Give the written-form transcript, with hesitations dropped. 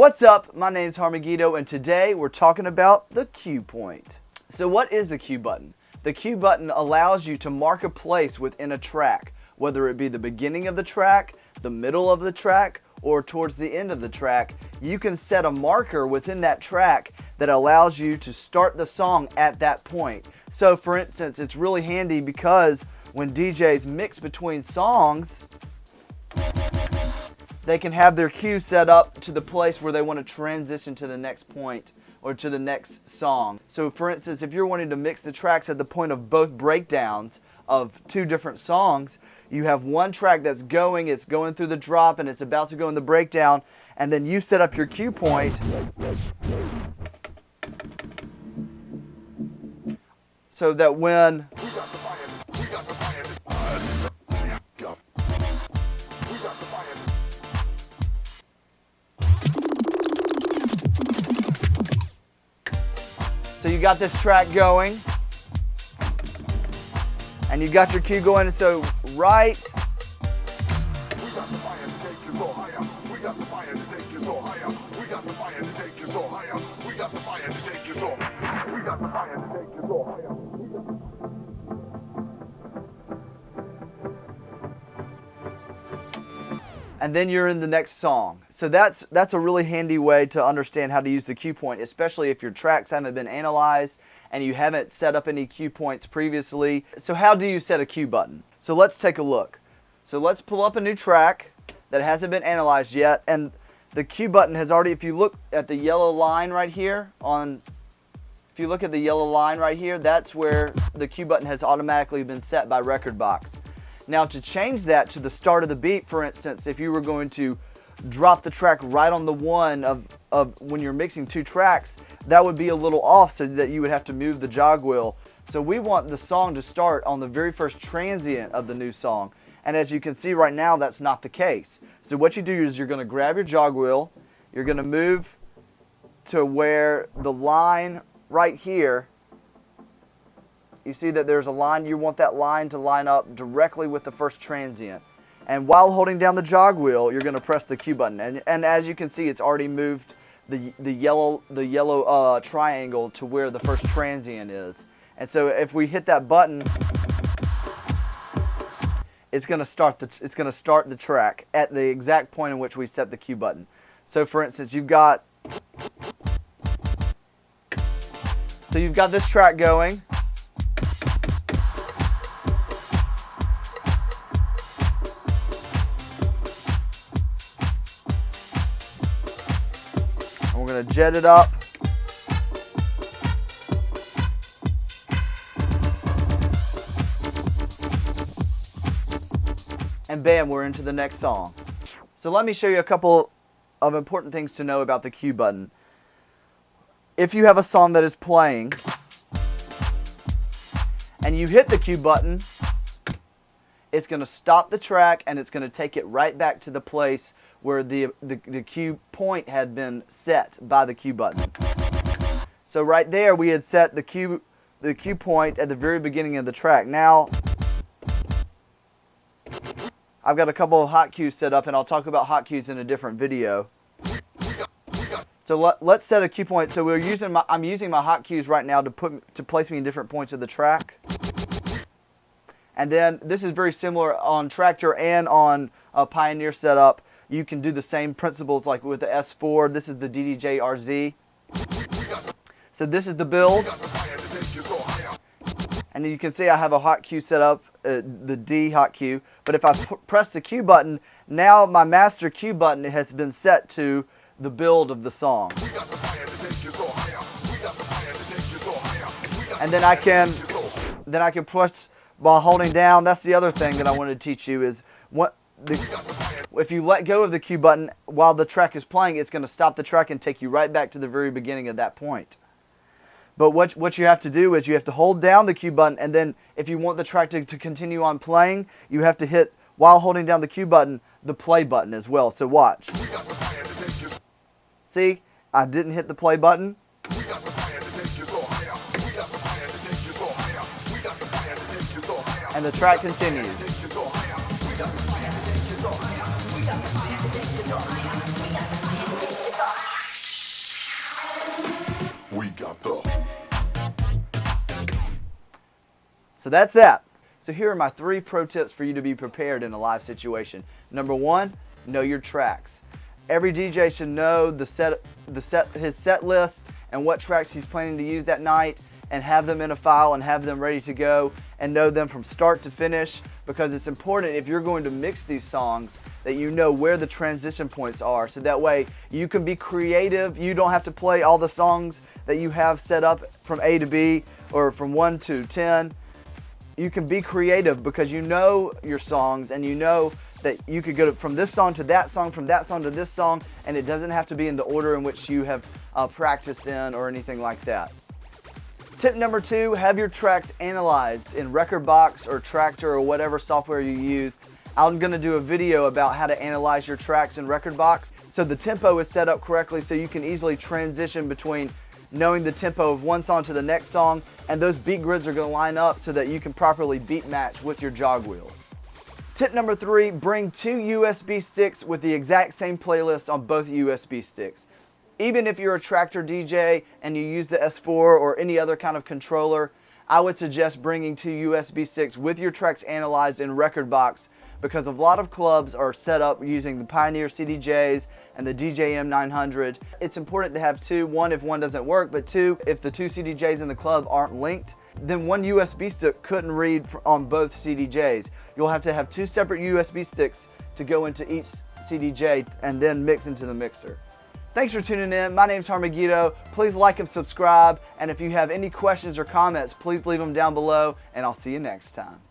What's up? My name's Megiddo, and today we're talking about the cue point. So what is the cue button? The cue button allows you to mark a place within a track, whether it be the beginning of the track, the middle of the track, or towards the end of the track. You can set a marker within that track that allows you to start the song at that point. So for instance, it's really handy because when DJs mix between songs, they can have their cue set up to the place where they want to transition to the next point or to the next song. So for instance, if you're wanting to mix the tracks at the point of both breakdowns of two different songs, you have one track that's going, it's going through the drop and it's about to go in the breakdown, and then you set up your cue point so that when so you got this track going, and you got your cue going, and so right. We got the fire to take you so higher. We got the fire to take you so higher. We got the fire to take you so higher. We got the fire to take you so higher. We got the fire to take you so higher. And then you're in the next song. So that's a really handy way to understand how to use the cue point, especially if your tracks haven't been analyzed and you haven't set up any cue points previously. So how do you set a cue button? So let's take a look. So let's pull up a new track that hasn't been analyzed yet, and the cue button has already, if you look at the yellow line right here, that's where the cue button has automatically been set by Rekordbox. Now to change that to the start of the beat, for instance, if you were going to drop the track right on the one of when you're mixing two tracks, that would be a little off, so that you would have to move the jog wheel. So we want the song to start on the very first transient of the new song. And as you can see right now, that's not the case. So what you do is you're going to grab your jog wheel, you're going to move to where the line right here, you see that there's a line, you want that line to line up directly with the first transient. And while holding down the jog wheel, you're going to press the cue button. And as you can see, it's already moved the yellow triangle to where the first transient is. And so if we hit that button, it's going to start the track at the exact point in which we set the cue button. So for instance, you've got this track going. We're going to jet it up. And bam, we're into the next song. So let me show you a couple of important things to know about the cue button. If you have a song that is playing and you hit the cue button, it's going to stop the track and it's going to take it right back to the place where the cue point had been set by the cue button. So right there we had set the cue point at the very beginning of the track. Now I've got a couple of hotkeys set up, and I'll talk about hotkeys in a different video. So let's set a cue point. So I'm using my hotkeys right now to place me in different points of the track. And then this is very similar on Tractor and on a Pioneer setup. You can do the same principles like with the S4. This is the DJING. So this is the build. And you can see I have a hot cue set up, the D hot cue. But if I press the cue button, now my master cue button has been set to the build of the song. And then I can push while holding down. That's the other thing that I wanted to teach you is if you let go of the cue button while the track is playing, it's going to stop the track and take you right back to the very beginning of that point. But what you have to do is you have to hold down the cue button, and then if you want the track to continue on playing, you have to hit, while holding down the cue button, the play button as well. So watch. See, I didn't hit the play button. And the track continues. So that's that. So here are my 3 pro tips for you to be prepared in a live situation. Number 1, know your tracks. Every DJ should know his set list and what tracks he's planning to use that night, and have them in a file and have them ready to go and know them from start to finish, because it's important if you're going to mix these songs that you know where the transition points are, so that way you can be creative. You don't have to play all the songs that you have set up from A to B or from 1 to 10. You can be creative because you know your songs, and you know that you could go from this song to that song, from that song to this song, and it doesn't have to be in the order in which you have practiced in or anything like that. Tip number 2, have your tracks analyzed in Rekordbox or Tractor or whatever software you use. I'm going to do a video about how to analyze your tracks in Rekordbox so the tempo is set up correctly, so you can easily transition between knowing the tempo of one song to the next song, and those beat grids are going to line up so that you can properly beat match with your jog wheels. Tip number 3, bring 2 USB sticks with the exact same playlist on both USB sticks. Even if you're a Tractor DJ and you use the S4 or any other kind of controller, I would suggest bringing 2 USB sticks with your tracks analyzed in Rekordbox, because a lot of clubs are set up using the Pioneer CDJs and the DJM 900. It's important to have 2, 1 if one doesn't work, but 2 if the 2 CDJs in the club aren't linked, then 1 USB stick couldn't read on both CDJs. You'll have to have 2 separate USB sticks to go into each CDJ and then mix into the mixer. Thanks for tuning in. My name's Megiddo. Please like and subscribe, and if you have any questions or comments, please leave them down below, and I'll see you next time.